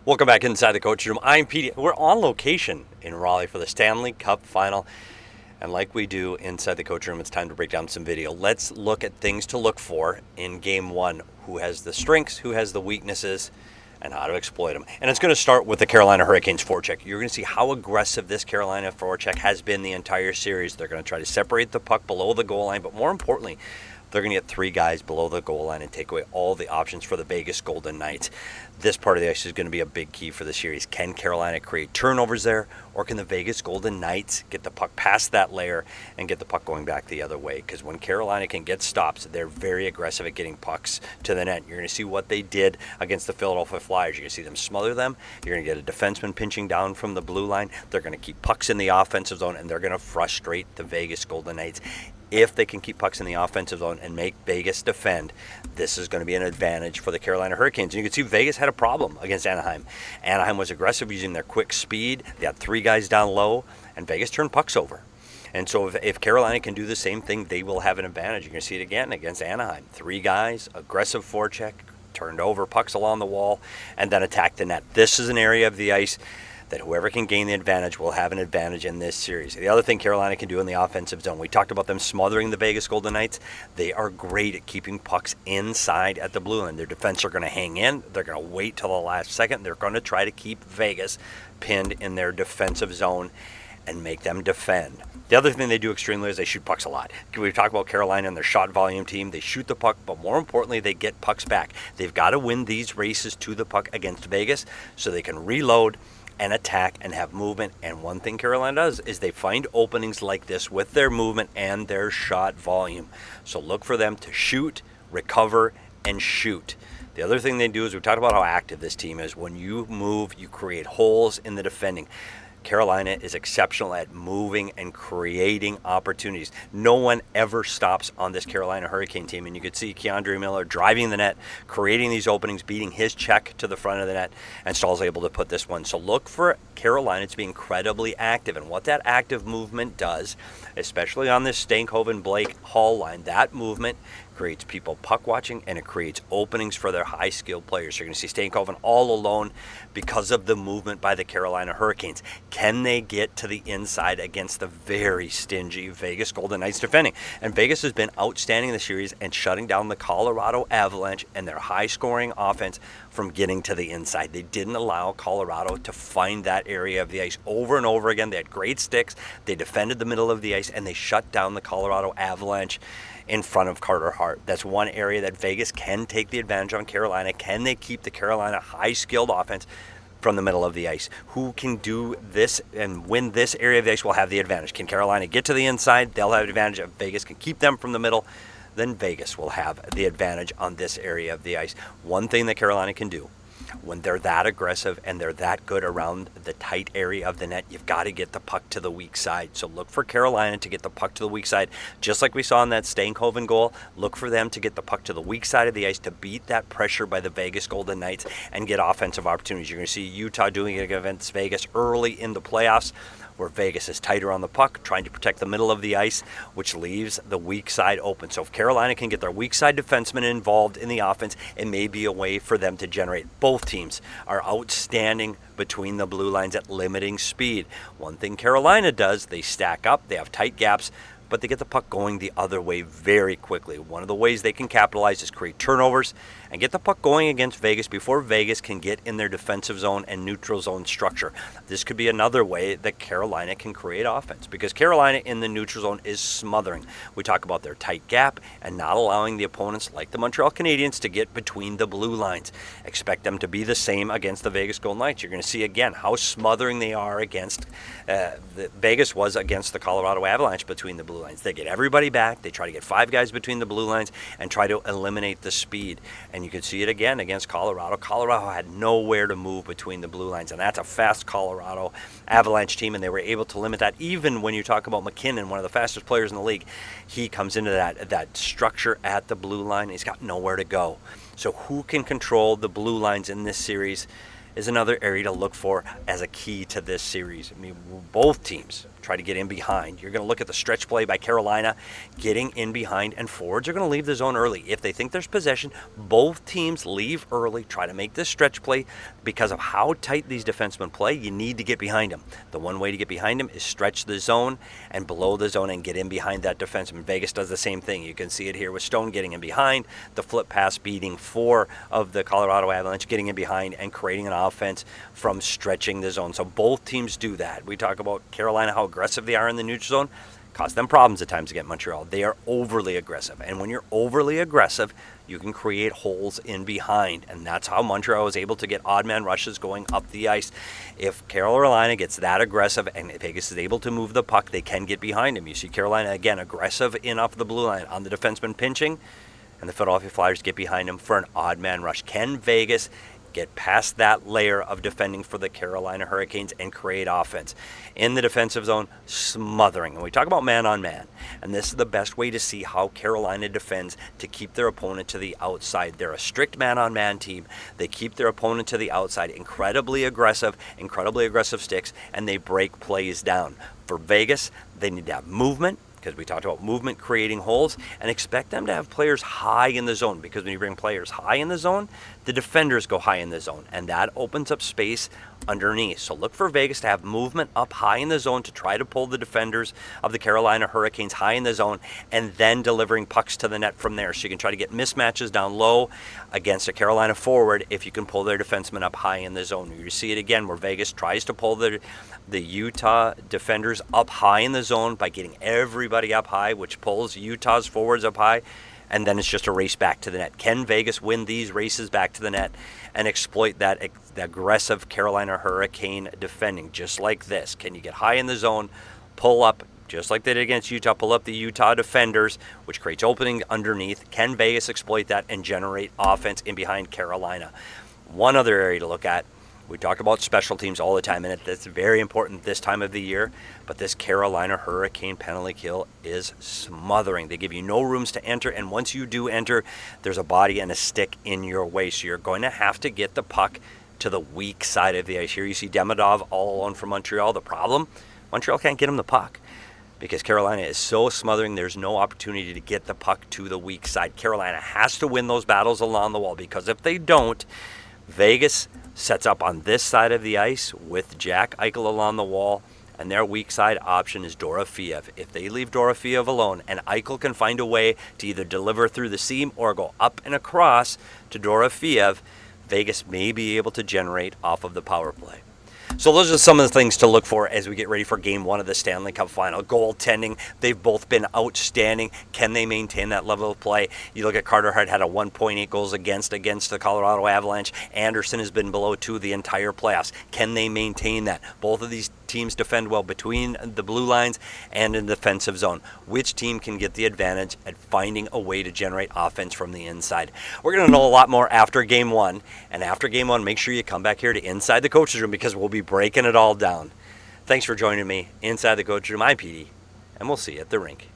Welcome back inside the coach room. I'm Petey. We're on location in Raleigh for the Stanley Cup Final. And like we do inside the coach room, it's time to break down some video. Let's look at things to look for in game one. Who has the strengths, who has the weaknesses, and how to exploit them. And it's going to start with the Carolina Hurricanes forecheck. You're going to see how aggressive this Carolina forecheck has been the entire series. They're going to try to separate the puck below the goal line, but more importantly, they're going to get three guys below the goal line and take away all the options for the Vegas Golden Knights. This part of the ice is going to be a big key for the series. Can Carolina create turnovers there, or can the Vegas Golden Knights get the puck past that layer and get the puck going back the other way? Because when Carolina can get stops, they're very aggressive at getting pucks to the net. You're going to see what they did against the Philadelphia Flyers. You're going to see them smother them. You're going to get a defenseman pinching down from the blue line. They're going to keep pucks in the offensive zone, and they're going to frustrate the Vegas Golden Knights. If they can keep pucks in the offensive zone and make Vegas defend, this is going to be an advantage for the Carolina Hurricanes. And you can see Vegas had a problem against Anaheim. Anaheim was aggressive using their quick speed. They had three guys down low, and Vegas turned pucks over. And so if Carolina can do the same thing, they will have an advantage. You're going to see it again against Anaheim. Three guys, aggressive forecheck, turned over, pucks along the wall, and then attack the net. This is an area of the ice that whoever can gain the advantage will have an advantage in this series. The other thing Carolina can do in the offensive zone, we talked about them smothering the Vegas Golden Knights. They are great at keeping pucks inside at the blue line. Their defense are going to hang in. They're going to wait till the last second. They're going to try to keep Vegas pinned in their defensive zone and make them defend. The other thing they do extremely is they shoot pucks a lot. We talk about Carolina and their shot volume team. They shoot the puck, but more importantly, they get pucks back. They've got to win these races to the puck against Vegas so they can reload and attack and have movement. And one thing Carolina does is they find openings like this with their movement and their shot volume. So look for them to shoot, recover, and shoot. The other thing they do is we talked about how active this team is. When you move, you create holes in the defending. Carolina is exceptional at moving and creating opportunities. No one ever stops on this Carolina Hurricane team, and you could see Keandre Miller driving the net, creating these openings, beating his check to the front of the net, and Stahl's able to put this one. So look for Carolina to be incredibly active, and what that active movement does, especially on this Stankoven-Blake Hall line, that movement creates people puck watching, and it creates openings for their high-skilled players. You're going to see Stankoven all alone because of the movement by the Carolina Hurricanes. Can they get to the inside against the very stingy Vegas Golden Knights defending? And Vegas has been outstanding in the series and shutting down the Colorado Avalanche and their high-scoring offense from getting to the inside. They didn't allow Colorado to find that area of the ice over and over again. They had great sticks. They defended the middle of the ice, and they shut down the Colorado Avalanche in front of Carter Hart. That's one area that Vegas can take the advantage on Carolina. Can they keep the Carolina high-skilled offense from the middle of the ice? Who can do this and win this area of the ice will have the advantage. Can Carolina get to the inside? They'll have the advantage. If Vegas can keep them from the middle, then Vegas will have the advantage on this area of the ice. One thing that Carolina can do, when they're that aggressive and they're that good around the tight area of the net, you've got to get the puck to the weak side. So look for Carolina to get the puck to the weak side. Just like we saw in that Stankoven goal, look for them to get the puck to the weak side of the ice to beat that pressure by the Vegas Golden Knights and get offensive opportunities. You're going to see Utah doing it against Vegas early in the playoffs, where Vegas is tighter on the puck, trying to protect the middle of the ice, which leaves the weak side open. So if Carolina can get their weak side defensemen involved in the offense, it may be a way for them to generate. Both teams are outstanding between the blue lines at limiting speed. One thing Carolina does, they stack up, they have tight gaps, but they get the puck going the other way very quickly. One of the ways they can capitalize is create turnovers and get the puck going against Vegas before Vegas can get in their defensive zone and neutral zone structure. This could be another way that Carolina can create offense, because Carolina in the neutral zone is smothering. We talk about their tight gap and not allowing the opponents like the Montreal Canadiens to get between the blue lines. Expect them to be the same against the Vegas Golden Knights. You're going to see again how smothering they are against Vegas was against the Colorado Avalanche between the blue lines. They get everybody back. They try to get five guys between the blue lines and try to eliminate the speed. And you can see it again against Colorado. Colorado had nowhere to move between the blue lines, and that's a fast Colorado Avalanche team, and they were able to limit that. Even when you talk about McKinnon, one of the fastest players in the league, he comes into that structure at the blue line. He's got nowhere to go. So who can control the blue lines in this series is another area to look for as a key to this series. I mean, both teams try to get in behind. You're going to look at the stretch play by Carolina, getting in behind, and forwards are going to leave the zone early. If they think there's possession, both teams leave early, try to make this stretch play. Because of how tight these defensemen play, you need to get behind them. The one way to get behind them is stretch the zone and below the zone and get in behind that defenseman. Vegas does the same thing. You can see it here with Stone getting in behind, the flip pass beating 4 of the Colorado Avalanche, getting in behind and creating an offense from stretching the zone. So both teams do that. We talk about Carolina, how aggressive they are in the neutral zone. Cause them problems at times against Montreal. They are overly aggressive. And when you're overly aggressive, you can create holes in behind. And that's how Montreal was able to get odd man rushes going up the ice. If Carolina gets that aggressive and Vegas is able to move the puck, they can get behind him. You see Carolina, again, aggressive in off the blue line on the defenseman pinching. And the Philadelphia Flyers get behind him for an odd man rush. Can Vegas get past that layer of defending for the Carolina Hurricanes and create offense? In the defensive zone, smothering. And we talk about man on man. And this is the best way to see how Carolina defends to keep their opponent to the outside. They're a strict man on man team. They keep their opponent to the outside. Incredibly aggressive sticks, and they break plays down. For Vegas, they need to have movement, because we talked about movement creating holes, and expect them to have players high in the zone, because when you bring players high in the zone, the defenders go high in the zone, and that opens up space underneath. So look for Vegas to have movement up high in the zone to try to pull the defenders of the Carolina Hurricanes high in the zone, and then delivering pucks to the net from there. So you can try to get mismatches down low against a Carolina forward if you can pull their defensemen up high in the zone. You see it again where Vegas tries to pull the Utah defenders up high in the zone by getting everybody up high, which pulls Utah's forwards up high, and then it's just a race back to the net. Can Vegas win these races back to the net and exploit that aggressive Carolina Hurricane defending just like this? Can you get high in the zone, pull up, just like they did against Utah, pull up the Utah defenders, which creates opening underneath? Can Vegas exploit that and generate offense in behind Carolina? One other area to look at, we talk about special teams all the time, and that's very important this time of the year, but this Carolina Hurricane penalty kill is smothering. They give you no rooms to enter, and once you do enter, there's a body and a stick in your way, so you're going to have to get the puck to the weak side of the ice. Here you see Demidov all alone for Montreal. The problem, Montreal can't get him the puck because Carolina is so smothering, there's no opportunity to get the puck to the weak side. Carolina has to win those battles along the wall, because if they don't, Vegas sets up on this side of the ice with Jack Eichel along the wall, and their weak side option is Dorofeev. If they leave Dorofeev alone and Eichel can find a way to either deliver through the seam or go up and across to Dorofeev, Vegas may be able to generate off of the power play. So those are some of the things to look for as we get ready for Game 1 of the Stanley Cup Final. Goaltending, they've both been outstanding. Can they maintain that level of play? You look at Carter Hart had a 1.8 goals against the Colorado Avalanche. Anderson has been below 2 the entire playoffs. Can they maintain that? Both of these teams defend well between the blue lines and in the defensive zone. Which team can get the advantage at finding a way to generate offense from the inside? We're going to know a lot more after Game 1. And after Game 1, make sure you come back here to Inside the Coach's Room, because we'll be breaking it all down. Thanks for joining me Inside the Coach's Room. I'm Petey, and we'll see you at the rink.